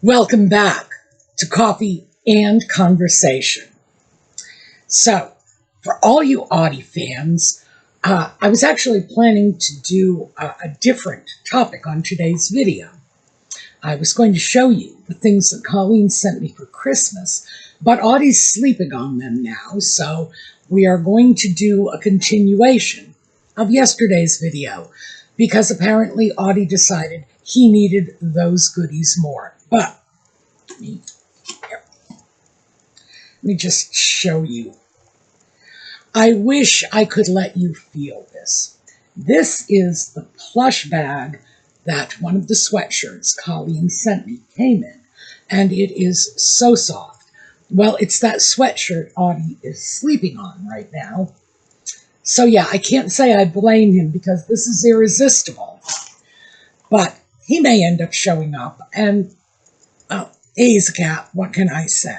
Welcome back to Coffee and Conversation. So, for all you Audie fans, I was actually planning to do a different topic on today's video. I was going to show you the things that Colleen sent me for Christmas, but Audie's sleeping on them now, so we are going to do a continuation of yesterday's video, because apparently Audie decided he needed those goodies more. But let me just show you. I wish I could let you feel this. This is the plush bag that one of the sweatshirts Colleen sent me came in, and it is so soft. Well, it's that sweatshirt Audie is sleeping on right now. So yeah, I can't say I blame him because this is irresistible. But he may end up showing up, and he's a cat, what can I say?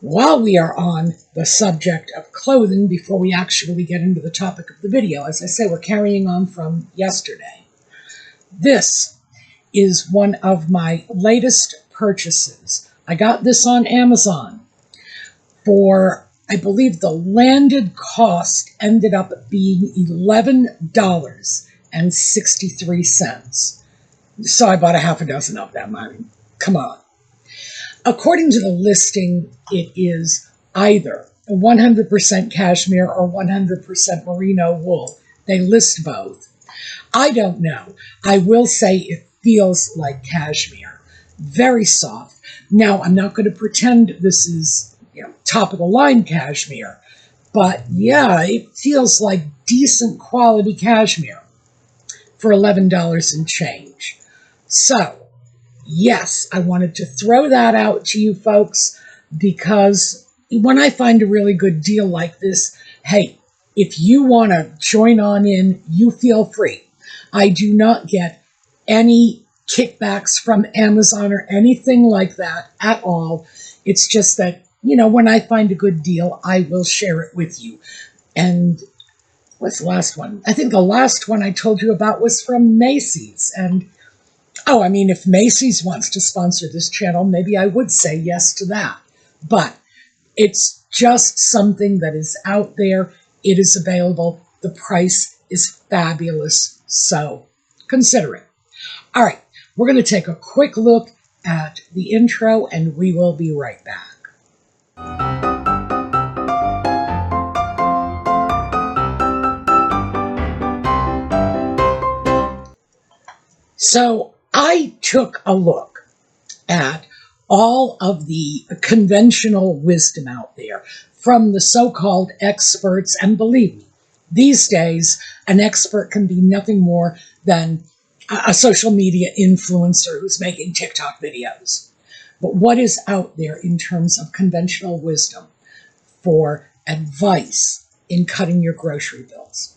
While we are on the subject of clothing, before we actually get into the topic of the video, as I say, we're carrying on from yesterday. This is one of my latest purchases. I got this on Amazon for, I believe the landed cost ended up being $11.63. So I bought a half a dozen of them. I mean, come on. According to the listing, it is either 100% cashmere or 100% merino wool. They list both. I don't know. I will say it feels like cashmere. Very soft. Now, I'm not going to pretend this is, top of the line cashmere, but yeah, it feels like decent quality cashmere for $11 and change. So, yes, I wanted to throw that out to you folks, because when I find a really good deal like this, hey, if you want to join on in, you feel free. I do not get any kickbacks from Amazon or anything like that at all. It's just that, when I find a good deal, I will share it with you. And what's the last one? I think the last one I told you about was from Macy's. And oh, I mean, if Macy's wants to sponsor this channel, maybe I would say yes to that. But it's just something that is out there. It is available. The price is fabulous. So consider it. All right, we're going to take a quick look at the intro, and we will be right back. So I took a look at all of the conventional wisdom out there from the so-called experts, and believe me, these days an expert can be nothing more than a social media influencer who's making TikTok videos. But what is out there in terms of conventional wisdom for advice in cutting your grocery bills?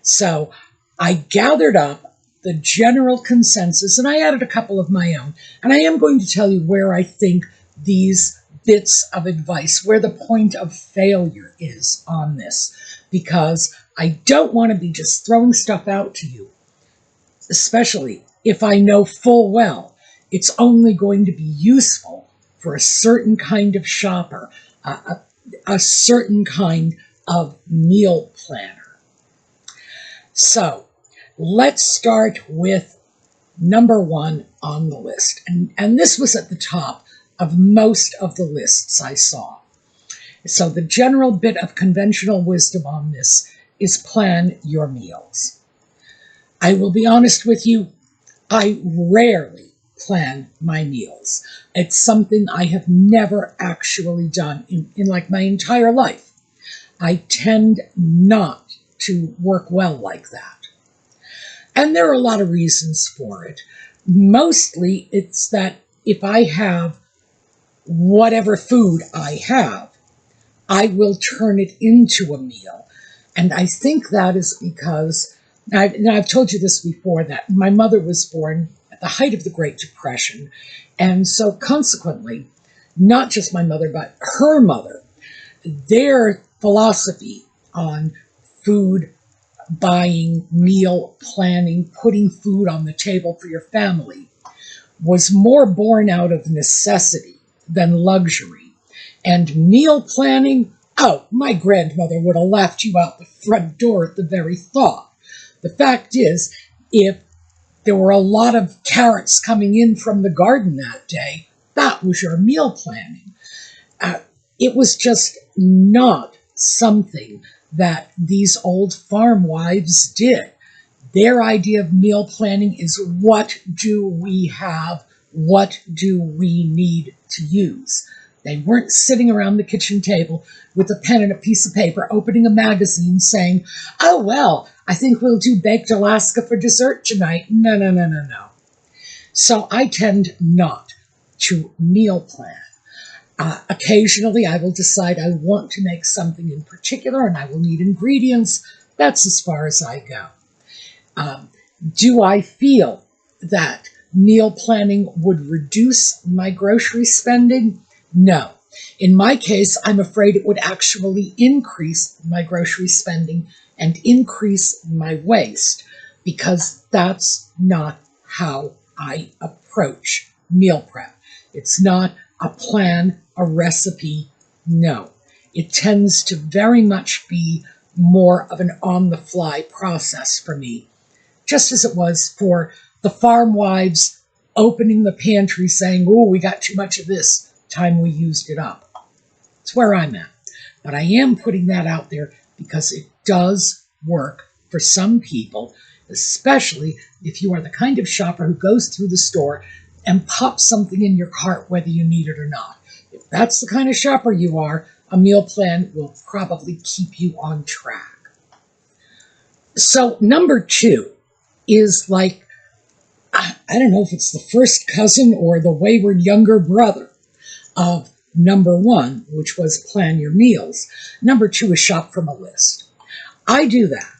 So I gathered up the general consensus, and I added a couple of my own. And I am going to tell you where I think these bits of advice, where the point of failure is on this, because I don't want to be just throwing stuff out to you, especially if I know full well it's only going to be useful for a certain kind of shopper, a certain kind of meal planner. So let's start with number one on the list. And this was at the top of most of the lists I saw. So the general bit of conventional wisdom on this is plan your meals. I will be honest with you, I rarely plan my meals. It's something I have never actually done in like my entire life. I tend not to work well like that. And there are a lot of reasons for it. Mostly it's that if I have whatever food I have, I will turn it into a meal. And I think that is because, I've told you this before, that my mother was born at the height of the Great Depression. And so consequently, not just my mother, but her mother, their philosophy on food buying, meal planning, putting food on the table for your family was more born out of necessity than luxury. And meal planning, oh, my grandmother would have laughed you out the front door at the very thought. The fact is, if there were a lot of carrots coming in from the garden that day, that was your meal planning. It was just not something that these old farm wives did. Their idea of meal planning is, what do we have? What do we need to use? They weren't sitting around the kitchen table with a pen and a piece of paper, opening a magazine saying, oh, well, I think we'll do baked Alaska for dessert tonight. No, no, no, no, no. So I tend not to meal plan. Occasionally, I will decide I want to make something in particular, and I will need ingredients. That's as far as I go. Do I feel that meal planning would reduce my grocery spending? No. In my case, I'm afraid it would actually increase my grocery spending and increase my waste, because that's not how I approach meal prep. It's not a plan, a recipe. No. It tends to very much be more of an on-the-fly process for me, just as it was for the farm wives opening the pantry saying, oh, we got too much of this, time we used it up. It's where I'm at. But I am putting that out there because it does work for some people, especially if you are the kind of shopper who goes through the store and pops something in your cart whether you need it or not. If that's the kind of shopper you are, a meal plan will probably keep you on track. So number 2 is like, I don't know if it's the first cousin or the wayward younger brother of number 1, which was plan your meals. Number 2 is shop from a list. I do that.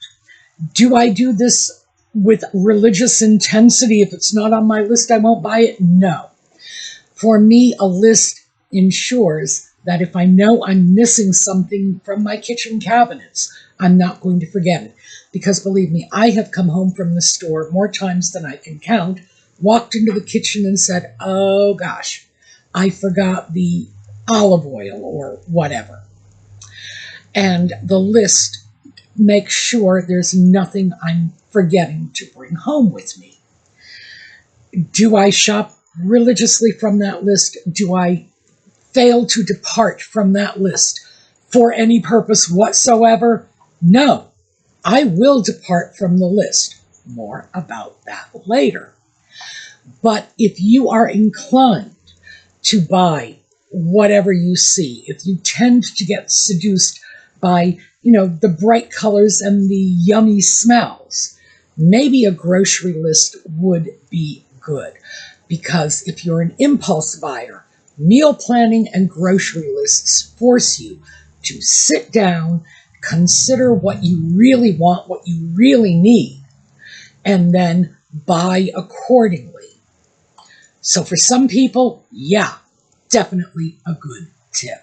Do I do this with religious intensity? If it's not on my list, I won't buy it? No. For me, a list ensures that if I know I'm missing something from my kitchen cabinets, I'm not going to forget it. Because believe me, I have come home from the store more times than I can count, walked into the kitchen and said, oh gosh, I forgot the olive oil or whatever. And the list makes sure there's nothing I'm forgetting to bring home with me. Do I shop religiously from that list? Do I fail to depart from that list for any purpose whatsoever? No. I will depart from the list. More about that later. But if you are inclined to buy whatever you see, if you tend to get seduced by, the bright colors and the yummy smells, maybe a grocery list would be good. Because if you're an impulse buyer, meal planning and grocery lists force you to sit down, consider what you really want, what you really need, and then buy accordingly. So for some people, yeah, definitely a good tip.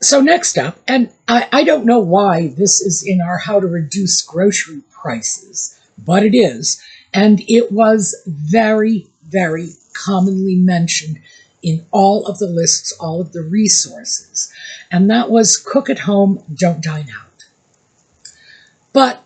So next up, and I don't know why this is in our how to reduce grocery prices, but it is, and it was very, very commonly mentioned in all of the lists, all of the resources, and that was cook at home, don't dine out. But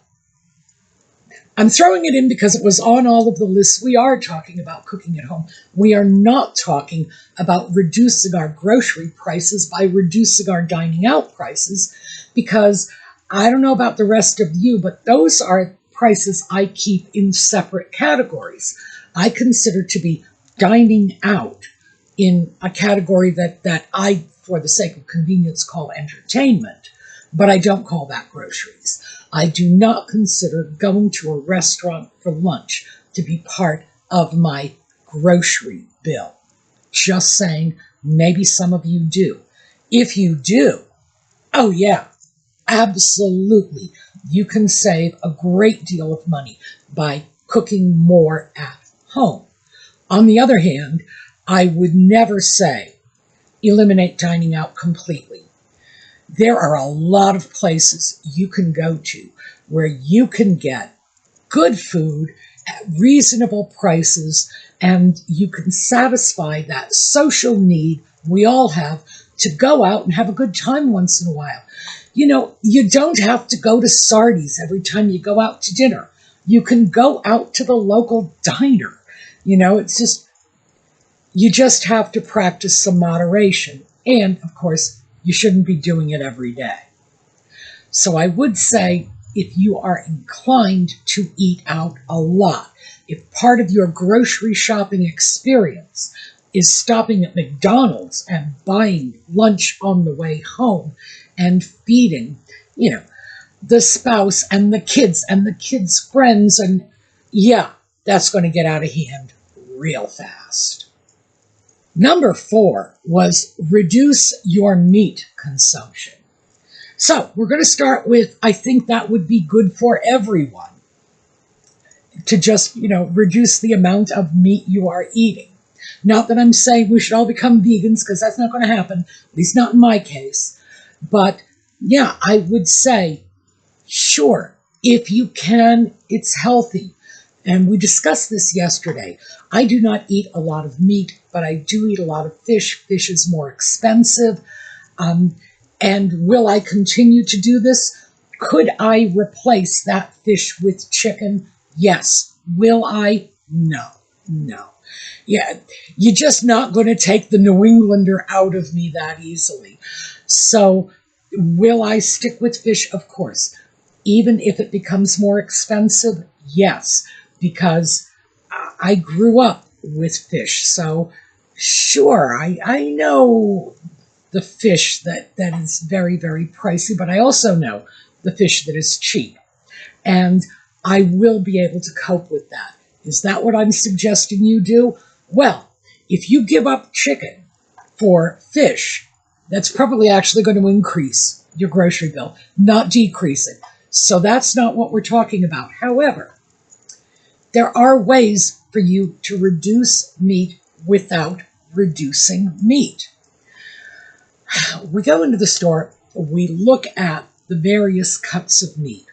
I'm throwing it in because it was on all of the lists. We are talking about cooking at home. We are not talking about reducing our grocery prices by reducing our dining out prices, because I don't know about the rest of you, but those are prices I keep in separate categories. I consider to be dining out in a category that I, for the sake of convenience, call entertainment, but I don't call that groceries. I do not consider going to a restaurant for lunch to be part of my grocery bill. Just saying, maybe some of you do. If you do, oh yeah, absolutely, you can save a great deal of money by cooking more at home. On the other hand, I would never say eliminate dining out completely. There are a lot of places you can go to where you can get good food at reasonable prices, and you can satisfy that social need we all have to go out and have a good time once in a while. You know, you don't have to go to Sardi's every time you go out to dinner. You can go out to the local diner. You know, it's just, you just have to practice some moderation. And, of course, you shouldn't be doing it every day. So I would say, if you are inclined to eat out a lot, if part of your grocery shopping experience is stopping at McDonald's and buying lunch on the way home and feeding, you know, the spouse and the kids' friends, and yeah, that's going to get out of hand real fast. Number 4 was reduce your meat consumption. So we're going to start with, I think that would be good for everyone, to just, you know, reduce the amount of meat you are eating. Not that I'm saying we should all become vegans, because that's not going to happen, at least not in my case. But yeah, I would say, sure, if you can, it's healthy. And we discussed this yesterday. I do not eat a lot of meat, but I do eat a lot of fish. Fish is more expensive. And will I continue to do this? Could I replace that fish with chicken? Yes. Will I? No. No. Yeah, you're just not going to take the New Englander out of me that easily. So will I stick with fish? Of course. Even if it becomes more expensive? Yes, because I grew up with fish. So sure, I know the fish that is very, very pricey, but I also know the fish that is cheap. And I will be able to cope with that. Is that what I'm suggesting you do? Well, if you give up chicken for fish, that's probably actually going to increase your grocery bill, not decrease it. So that's not what we're talking about. However, there are ways for you to reduce meat without reducing meat. We go into the store, we look at the various cuts of meat.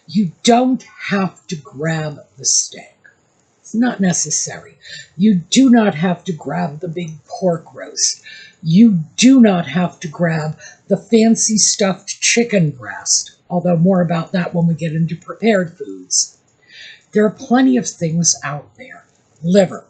You don't have to grab the steak. It's not necessary. You do not have to grab the big pork roast. You do not have to grab the fancy stuffed chicken breast, although more about that when we get into prepared foods. There are plenty of things out there. Liver.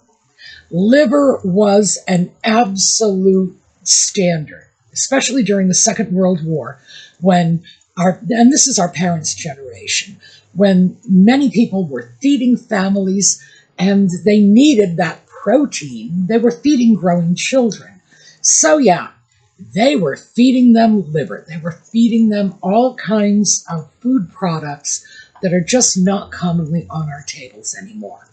Liver was an absolute standard, especially during the Second World War, when and this is our parents' generation, when many people were feeding families and they needed that protein. They were feeding growing children. So yeah, they were feeding them liver. They were feeding them all kinds of food products that are just not commonly on our tables anymore.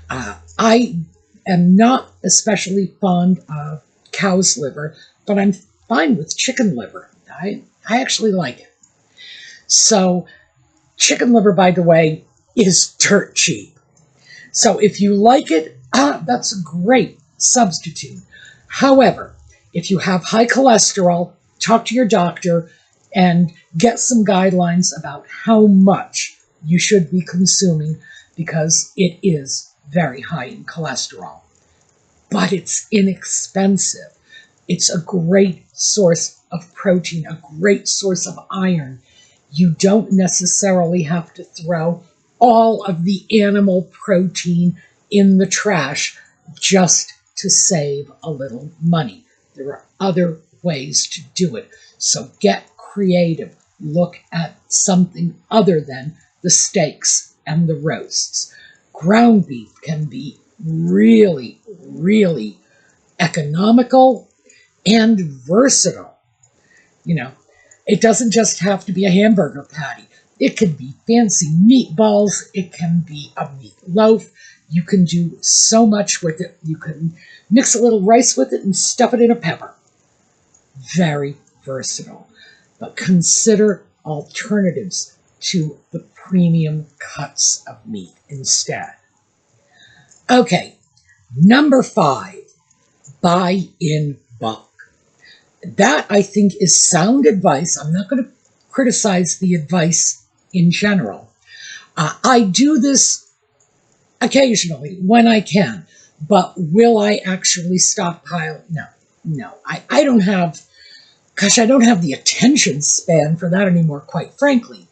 I am not especially fond of cow's liver, but I'm fine with chicken liver. I actually like it. So chicken liver, by the way, is dirt cheap. So if you like it, that's a great substitute. However, if you have high cholesterol, talk to your doctor and get some guidelines about how much you should be consuming, because it is very high in cholesterol. But it's inexpensive. It's a great source of protein, a great source of iron. You don't necessarily have to throw all of the animal protein in the trash just to save a little money. There are other ways to do it. So get creative. Look at something other than the steaks and the roasts. Ground beef can be really, really economical and versatile. You know, it doesn't just have to be a hamburger patty. It can be fancy meatballs. It can be a meatloaf. You can do so much with it. You can mix a little rice with it and stuff it in a pepper. Very versatile. But consider alternatives to the premium cuts of meat instead. Okay, number 5, buy in bulk. That, I think, is sound advice. I'm not going to criticize the advice in general. I do this occasionally when I can. But will I actually stockpile? No, no. I don't have, gosh, I don't have the attention span for that anymore, quite frankly.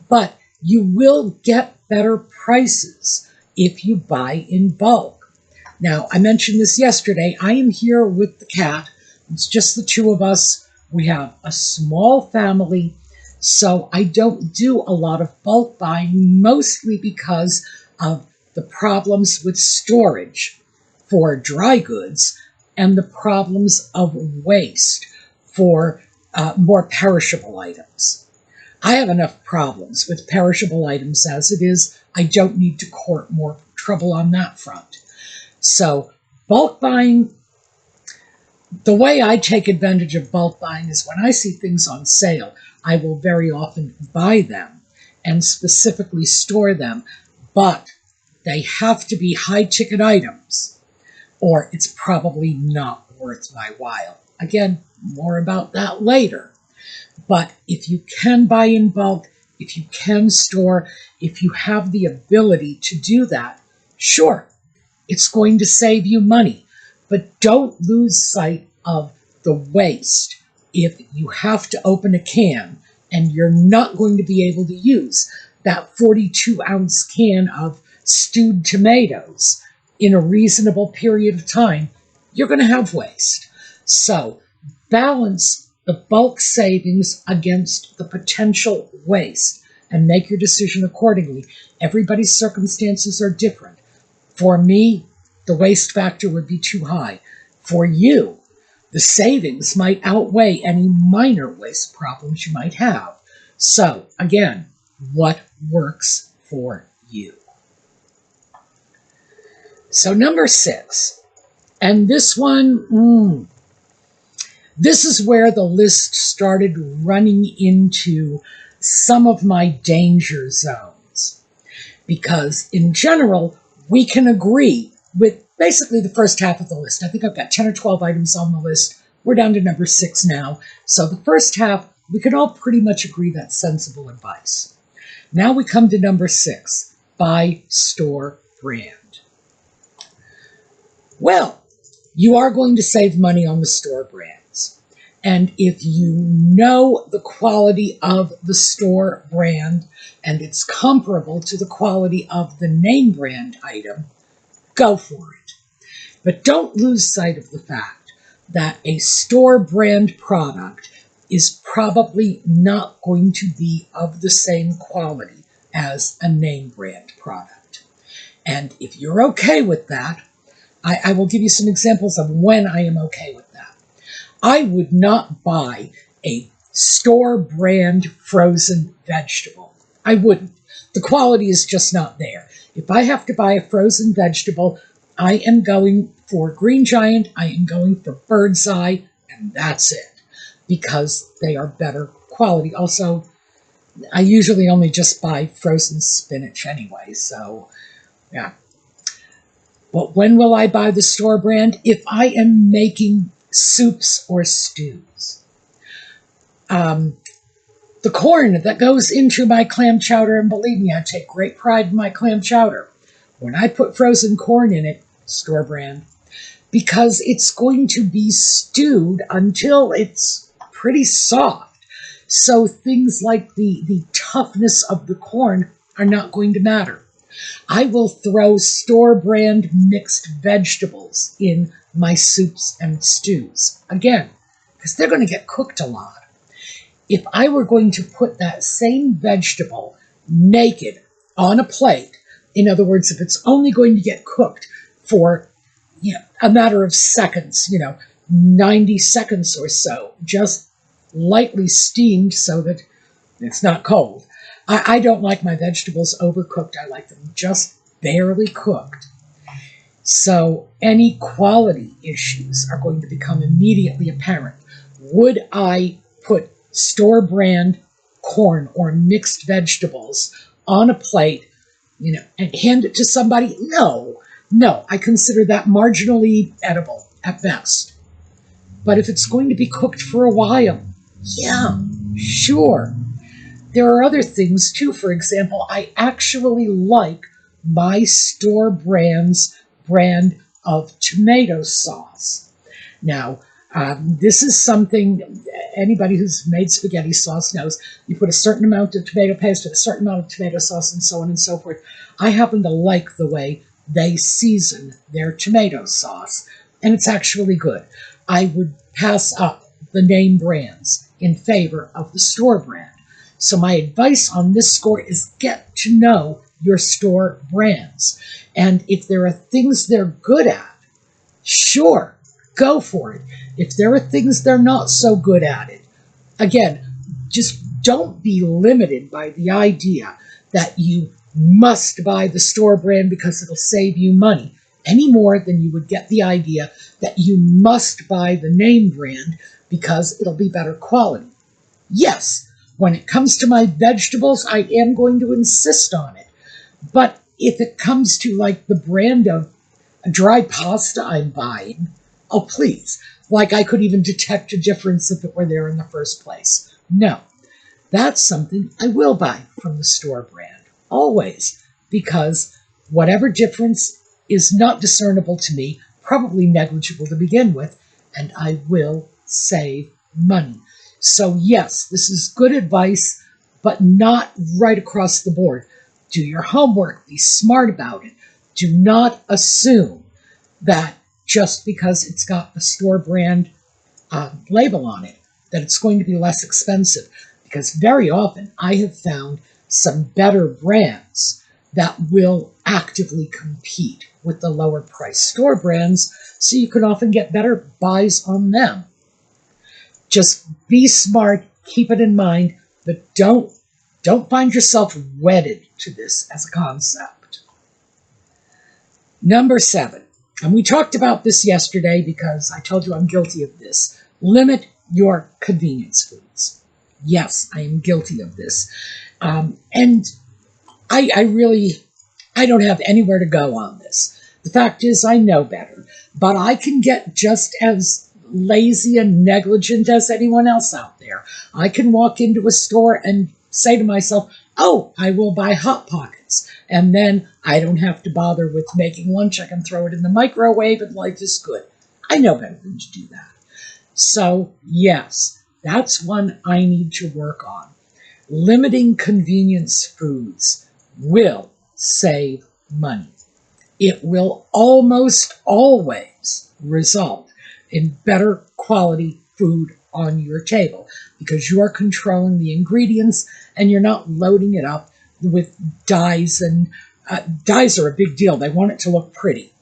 But you will get better prices if you buy in bulk. Now, I mentioned this yesterday. I am here with the cat. It's just the two of us. We have a small family, so I don't do a lot of bulk buying, mostly because of the problems with storage for dry goods and the problems of waste for more perishable items. I have enough problems with perishable items as it is. I don't need to court more trouble on that front. So bulk buying, the way I take advantage of bulk buying is when I see things on sale, I will very often buy them and specifically store them, but they have to be high-ticket items, or it's probably not worth my while. Again, more about that later. But if you can buy in bulk, if you can store, if you have the ability to do that, sure, it's going to save you money. But don't lose sight of the waste. If you have to open a can and you're not going to be able to use that 42-ounce can of stewed tomatoes in a reasonable period of time, you're going to have waste. So balance the bulk savings against the potential waste and make your decision accordingly. Everybody's circumstances are different. For me, the waste factor would be too high. For you, the savings might outweigh any minor waste problems you might have. So, again, what works for you? So number 6, and this one, this is where the list started running into some of my danger zones. Because in general, we can agree with basically the first half of the list. I think I've got 10 or 12 items on the list. We're down to number 6 now. So the first half, we can all pretty much agree that's sensible advice. Now we come to number 6, buy store brand. Well, you are going to save money on the store brands. And if you know the quality of the store brand and it's comparable to the quality of the name brand item, go for it. But don't lose sight of the fact that a store brand product is probably not going to be of the same quality as a name brand product. And if you're okay with that, I will give you some examples of when I am okay with that. I would not buy a store brand frozen vegetable. I wouldn't. The quality is just not there. If I have to buy a frozen vegetable, I am going for Green Giant, I am going for Bird's Eye, and that's it, because they are better quality. Also, I usually only just buy frozen spinach anyway, so yeah. But when will I buy the store brand? If I am making soups or stews. The corn that goes into my clam chowder, and believe me, I take great pride in my clam chowder. When I put frozen corn in it, store brand, because it's going to be stewed until it's pretty soft. So things like the toughness of the corn are not going to matter. I will throw store brand mixed vegetables in my soups and stews. Again, because they're going to get cooked a lot. If I were going to put that same vegetable naked on a plate, in other words, if it's only going to get cooked for a matter of seconds, 90 seconds or so, just lightly steamed so that it's not cold. I don't like my vegetables overcooked. I like them just barely cooked. So any quality issues are going to become immediately apparent. Would I put store brand corn or mixed vegetables on a plate, and hand it to somebody? No, I consider that marginally edible at best. But if it's going to be cooked for a while, yeah, sure. There are other things too. For example, I actually like my store brand of tomato sauce. Now, this is something anybody who's made spaghetti sauce knows. You put a certain amount of tomato paste and a certain amount of tomato sauce and so on and so forth. I happen to like the way they season their tomato sauce, and it's actually good. I would pass up the name brands in favor of the store brand. So my advice on this score is get to know your store brands. And if there are things they're good at, sure, go for it. If there are things they're not so good at it, again, just don't be limited by the idea that you must buy the store brand because it'll save you money, any more than you would get the idea that you must buy the name brand because it'll be better quality. Yes, when it comes to my vegetables, I am going to insist on it. But if it comes to like the brand of dry pasta I'm buying, oh please, like I could even detect a difference if it were there in the first place. No, that's something I will buy from the store brand, always, because whatever difference is not discernible to me, probably negligible to begin with, and I will save money. So yes, this is good advice, but not right across the board. Do your homework, be smart about it. Do not assume that just because it's got the store brand label on it, that it's going to be less expensive. Because very often I have found some better brands that will actively compete with the lower price store brands, so you can often get better buys on them. Just be smart, keep it in mind, but don't find yourself wedded to this as a concept. Number 7, and we talked about this yesterday because I told you I'm guilty of this. Limit your convenience foods. Yes, I am guilty of this. And I don't have anywhere to go on this. The fact is, I know better, but I can get just as lazy and negligent as anyone else out there. I can walk into a store and say to myself, oh, I will buy Hot Pockets, and then I don't have to bother with making lunch. I can throw it in the microwave and life is good. I know better than to do that. So, yes, that's one I need to work on. Limiting convenience foods will save money. It will almost always result in better quality food on your table because you are controlling the ingredients and you're not loading it up with dyes. And dyes are a big deal. They want it to look pretty.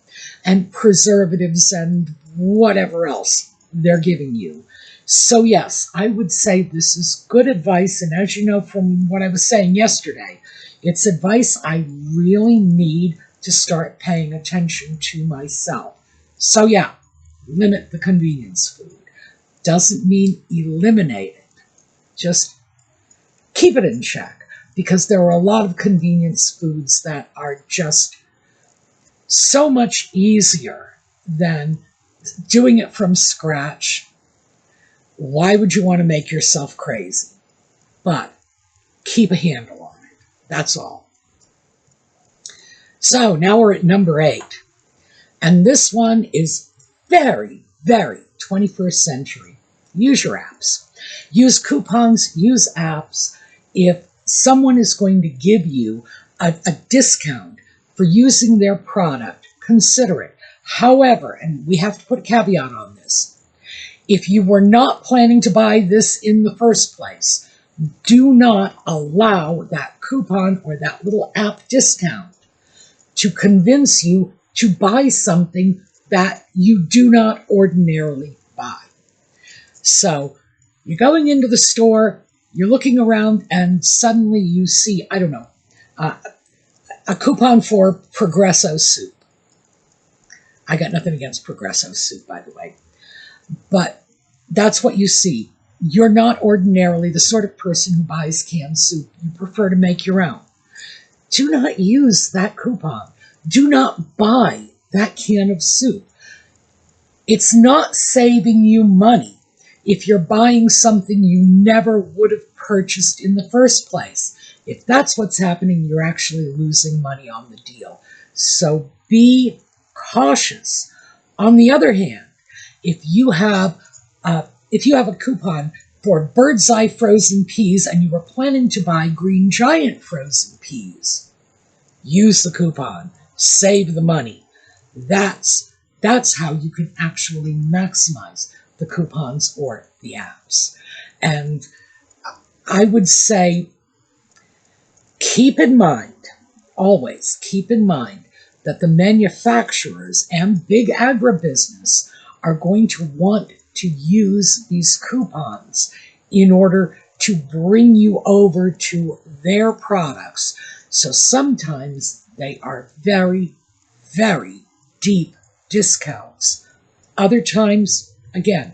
And preservatives and whatever else they're giving you. So yes, I would say this is good advice. And as you know from what I was saying yesterday, it's advice I really need to start paying attention to myself. So yeah, limit the convenience food. Doesn't mean eliminate it. Just keep it in check, because there are a lot of convenience foods that are just so much easier than doing it from scratch. Why would you want to make yourself crazy? But keep a handle on it. That's all. So now we're at number 8. And this one is very, very 21st century. Use your apps. Use coupons, use apps. If someone is going to give you a discount for using their product, consider it. However, and we have to put a caveat on this, if you were not planning to buy this in the first place, do not allow that coupon or that little app discount to convince you to buy something that you do not ordinarily buy. So you're going into the store, you're looking around, and suddenly you see, I don't know, a coupon for Progresso soup. I got nothing against Progresso soup, by the way. But that's what you see. You're not ordinarily the sort of person who buys canned soup. You prefer to make your own. Do not use that coupon. Do not buy that can of soup. It's not saving you money if you're buying something you never would have purchased in the first place. If that's what's happening, you're actually losing money on the deal. So be cautious. On the other hand, if you have a coupon for Bird's Eye frozen peas and you were planning to buy Green Giant frozen peas, use the coupon. Save the money. That's how you can actually maximize the coupons or the apps. And I would say, keep in mind, always keep in mind, that the manufacturers and big agribusiness are going to want to use these coupons in order to bring you over to their products. So sometimes they are very, very deep discounts. Other times, again,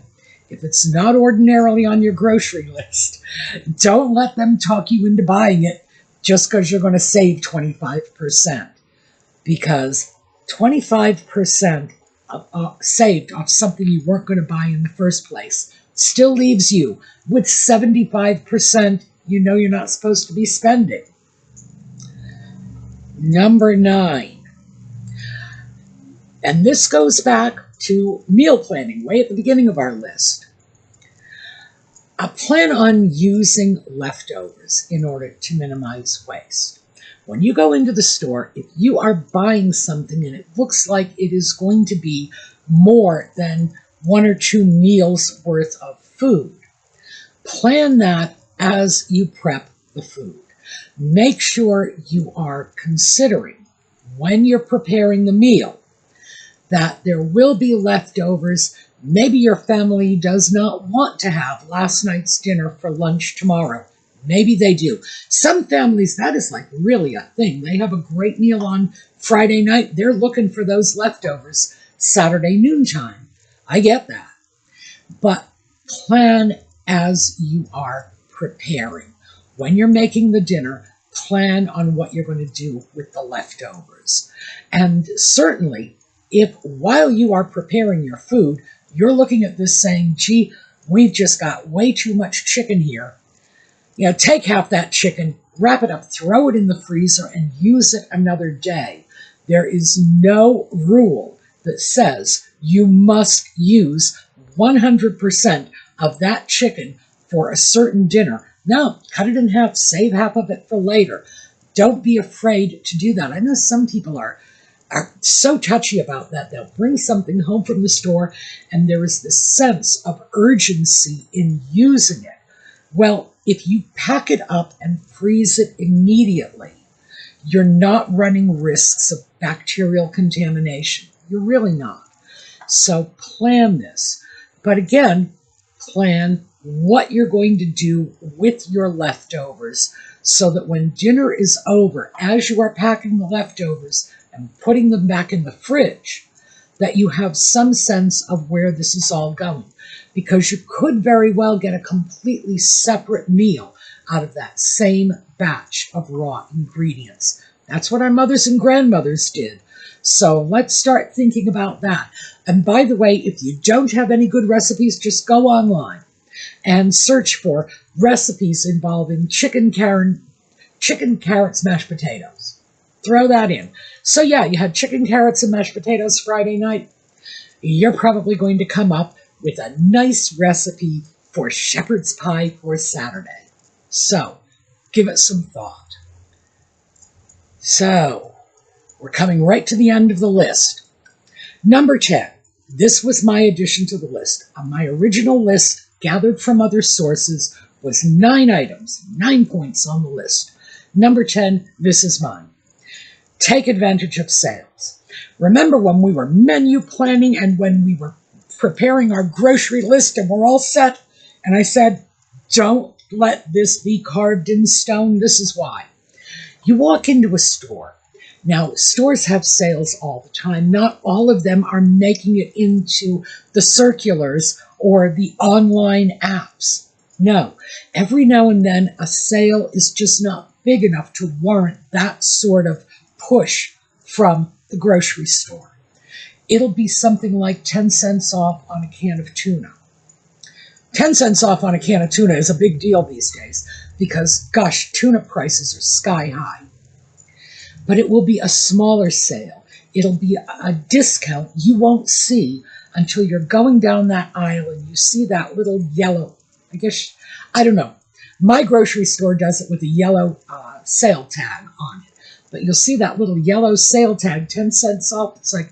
if it's not ordinarily on your grocery list, don't let them talk you into buying it just because you're going to save 25%. Because 25% saved off something you weren't going to buy in the first place still leaves you with 75% you know you're not supposed to be spending. Number 9. And this goes back to meal planning, way at the beginning of our list. I plan on using leftovers in order to minimize waste. When you go into the store, if you are buying something and it looks like it is going to be more than 1 or 2 meals worth of food, plan that as you prep the food. Make sure you are considering, when you're preparing the meal, that there will be leftovers. Maybe your family does not want to have last night's dinner for lunch tomorrow. Maybe they do. Some families, that is like really a thing. They have a great meal on Friday night. They're looking for those leftovers Saturday noontime. I get that. But plan as you are preparing. When you're making the dinner, plan on what you're going to do with the leftovers. And certainly, if while you are preparing your food, you're looking at this saying, gee, we've just got way too much chicken here. You know, take half that chicken, wrap it up, throw it in the freezer, and use it another day. There is no rule that says you must use 100% of that chicken for a certain dinner. No, cut it in half, save half of it for later. Don't be afraid to do that. I know some people are so touchy about that. They'll bring something home from the store, and there is this sense of urgency in using it. Well, if you pack it up and freeze it immediately, you're not running risks of bacterial contamination. You're really not. So plan this. But again, plan what you're going to do with your leftovers so that when dinner is over, as you are packing the leftovers and putting them back in the fridge, that you have some sense of where this is all going. Because you could very well get a completely separate meal out of that same batch of raw ingredients. That's what our mothers and grandmothers did. So let's start thinking about that. And by the way, if you don't have any good recipes, just go online and search for recipes involving chicken, carrots, mashed potatoes. Throw that in. So yeah, you had chicken, carrots, and mashed potatoes Friday night. You're probably going to come up with a nice recipe for shepherd's pie for Saturday. So, give it some thought. So, we're coming right to the end of the list. Number 10. This was my addition to the list. On my original list, gathered from other sources, was 9 items, 9 points on the list. Number 10, this is mine. Take advantage of sales. Remember when we were menu planning and when we were preparing our grocery list and we're all set, and I said, don't let this be carved in stone. This is why. You walk into a store. Now, stores have sales all the time. Not all of them are making it into the circulars or the online apps. No, every now and then a sale is just not big enough to warrant that sort of push from the grocery store. It'll be something like 10 cents off on a can of tuna. 10 cents off on a can of tuna is a big deal these days. because, gosh, tuna prices are sky high. But it will be a smaller sale. It'll be a discount you won't see until you're going down that aisle and you see that little yellow, I don't know. My grocery store does it with a yellow sale tag on it. But you'll see that little yellow sale tag, 10 cents off. It's like,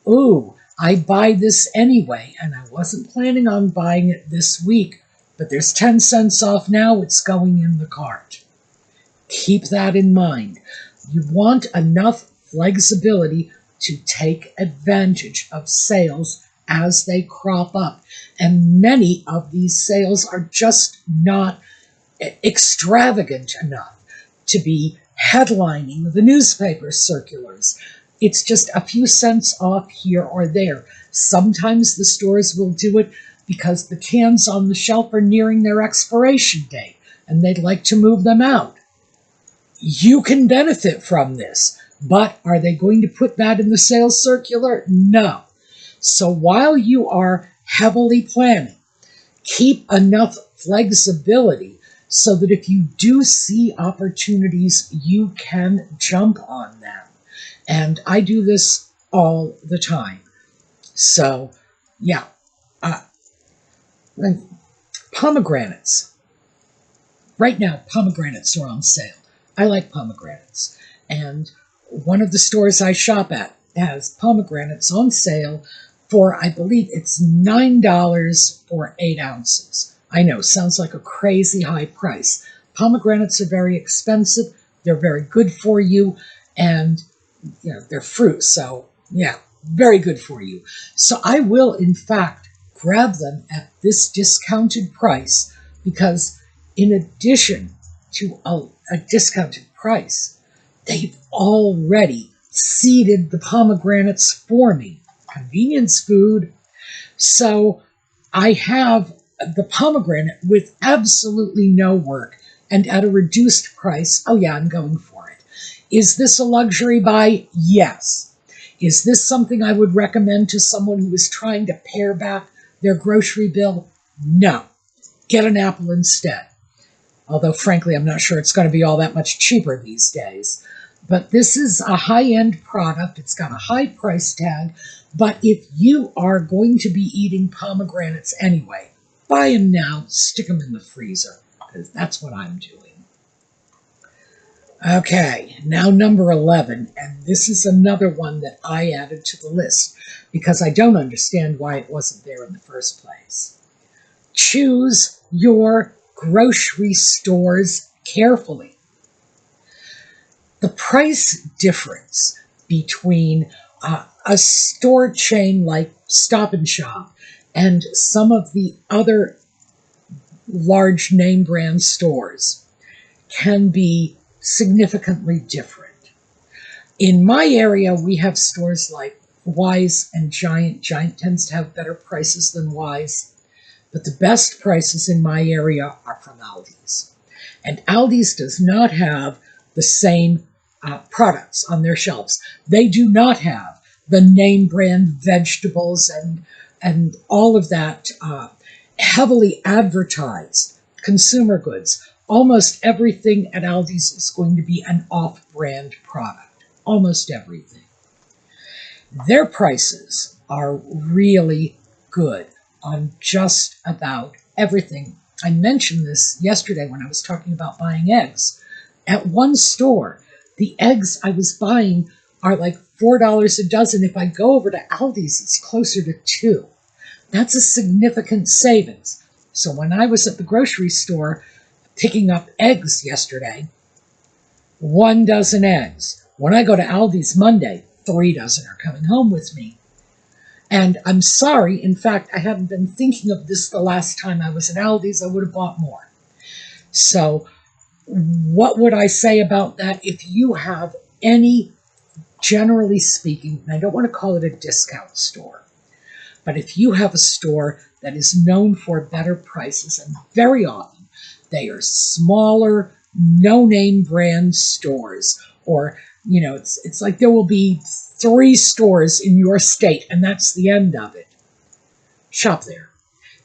ooh, I buy this anyway, and I wasn't planning on buying it this week, but there's 10 cents off now, it's going in the cart. Keep that in mind. You want enough flexibility to take advantage of sales as they crop up. And many of these sales are just not extravagant enough to be headlining the newspaper circulars. It's just a few cents off here or there. Sometimes the stores will do it because the cans on the shelf are nearing their expiration date and they'd like to move them out. You can benefit from this, but are they going to put that in the sales circular? No. So while you are heavily planning, keep enough flexibility so that if you do see opportunities, you can jump on them. And I do this all the time. So, yeah. Pomegranates. Right now, pomegranates are on sale. I like pomegranates. And one of the stores I shop at has pomegranates on sale for, I believe it's $9 for 8 ounces. I know, sounds like a crazy high price. Pomegranates are very expensive. They're very good for you. And, you know, they're fruit. So, yeah, very good for you. So I will, in fact, grab them at this discounted price because in addition to a discounted price, they've already seeded the pomegranates for me. Convenience food. So I have the pomegranate with absolutely no work and at a reduced price. Oh yeah, I'm going for it. Is this a luxury buy? Yes. Is this something I would recommend to someone who is trying to pare back their grocery bill? No. Get an apple instead. Although, frankly, I'm not sure it's going to be all that much cheaper these days. But this is a high-end product. It's got a high price tag. But if you are going to be eating pomegranates anyway, buy them now, stick them in the freezer, because that's what I'm doing. Okay, now number 11, and this is another one that I added to the list, because I don't understand why it wasn't there in the first place. Choose your grocery stores carefully. The price difference between a store chain like Stop and Shop and some of the other large name brand stores can be significantly different. In my area, we have stores like Wise and Giant. Giant tends to have better prices than Wise, but the best prices in my area are from Aldi's. And Aldi's does not have the same products on their shelves. They do not have the name brand vegetables and all of that heavily advertised consumer goods. Almost everything at Aldi's is going to be an off-brand product. Almost everything. Their prices are really good on just about everything. I mentioned this yesterday when I was talking about buying eggs. At one store, the eggs I was buying are like $4 a dozen. If I go over to Aldi's, it's closer to $2. That's a significant savings. So when I was at the grocery store picking up eggs yesterday, 1 dozen eggs. When I go to Aldi's Monday, 3 dozen are coming home with me. And I'm sorry, in fact, I hadn't been thinking of this the last time I was at Aldi's. I would have bought more. So what would I say about that? If you have any, generally speaking, and I don't want to call it a discount store, but if you have a store that is known for better prices, and very often they are smaller, no-name brand stores, or, you know, it's like there will be 3 stores in your state, and that's the end of it. Shop there,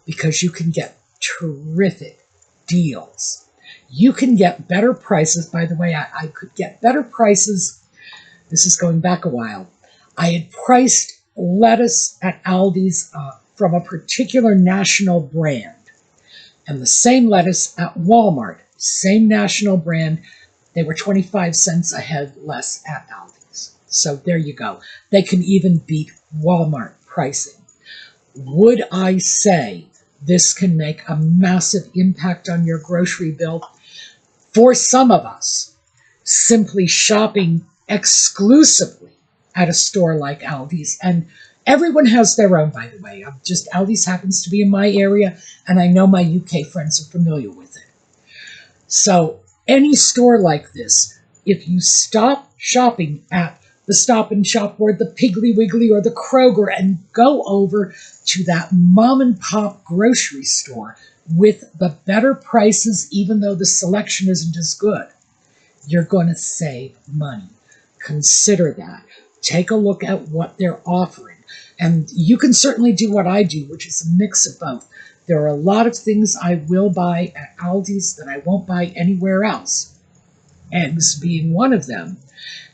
because you can get terrific deals. you can get better prices. By the way, I could get better prices. This is going back a while. I had priced lettuce at Aldi's from a particular national brand, and the same lettuce at Walmart, same national brand, they were 25 cents a head less at Aldi's. So there you go. They can even beat Walmart pricing. Would I say this can make a massive impact on your grocery bill? For some of us, simply shopping exclusively at a store like Aldi's, and everyone has their own, by the way. Aldi's happens to be in my area, and I know my UK friends are familiar with it. So any store like this, if you stop shopping at the Stop and Shop or the Piggly Wiggly or the Kroger and go over to that mom and pop grocery store with the better prices, even though the selection isn't as good, you're going to save money. Consider that. Take a look at what they're offering. And you can certainly do what I do, which is a mix of both. There are a lot of things I will buy at Aldi's that I won't buy anywhere else, eggs being one of them.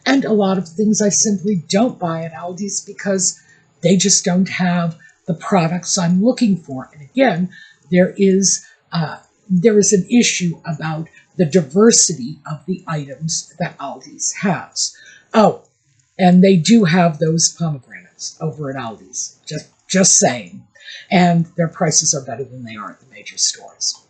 And a lot of things I simply don't buy at Aldi's because they just don't have the products I'm looking for. And again, there is an issue about the diversity of the items that Aldi's has. Oh, and they do have those pomegranates over at Aldi's, just saying. And their prices are better than they are at the major stores.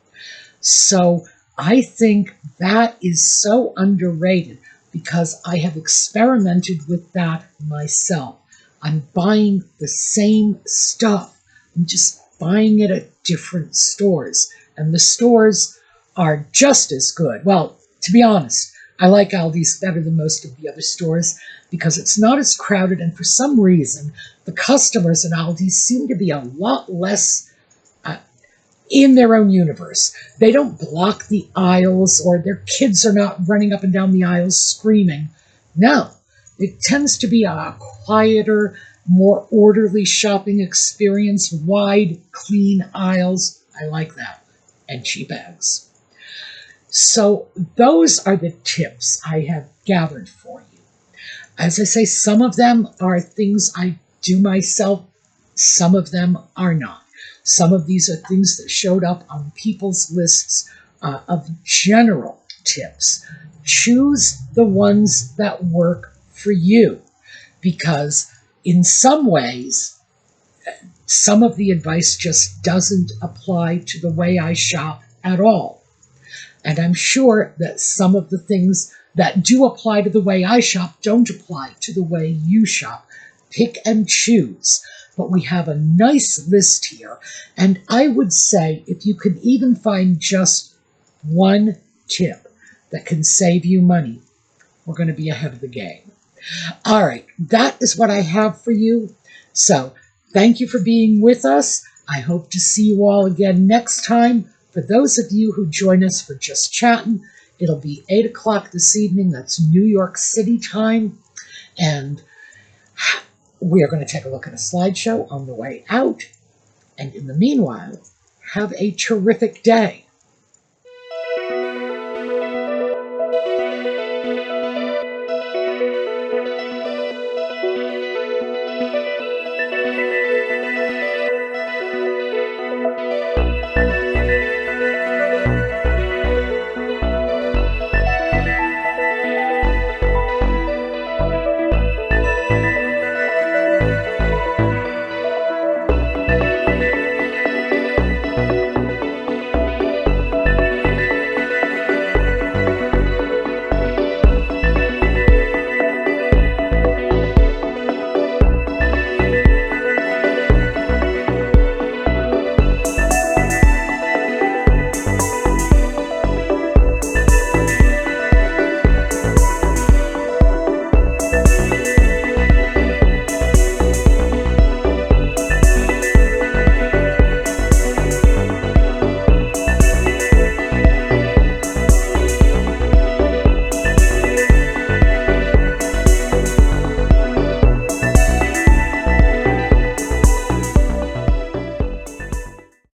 So I think that is so underrated because I have experimented with that myself. I'm buying the same stuff. I'm just buying it at different stores. And the stores are just as good. Well, to be honest, I like Aldi's better than most of the other stores because it's not as crowded, and for some reason, the customers at Aldi's seem to be a lot less in their own universe. They don't block the aisles, or their kids are not running up and down the aisles screaming. No, it tends to be a quieter, more orderly shopping experience, wide, clean aisles. I like that. And cheap eggs. So those are the tips I have gathered for you. As I say, some of them are things I do myself. Some of them are not. Some of these are things that showed up on people's lists of general tips. Choose the ones that work for you, because in some ways, some of the advice just doesn't apply to the way I shop at all. And I'm sure that some of the things that do apply to the way I shop don't apply to the way you shop. Pick and choose. But we have a nice list here. And I would say if you could even find just one tip that can save you money, we're going to be ahead of the game. All right, that is what I have for you. So thank you for being with us. I hope to see you all again next time. For those of you who join us for Just Chatting, it'll be 8 o'clock this evening. That's New York City time. And we are going to take a look at a slideshow on the way out. And in the meanwhile, have a terrific day.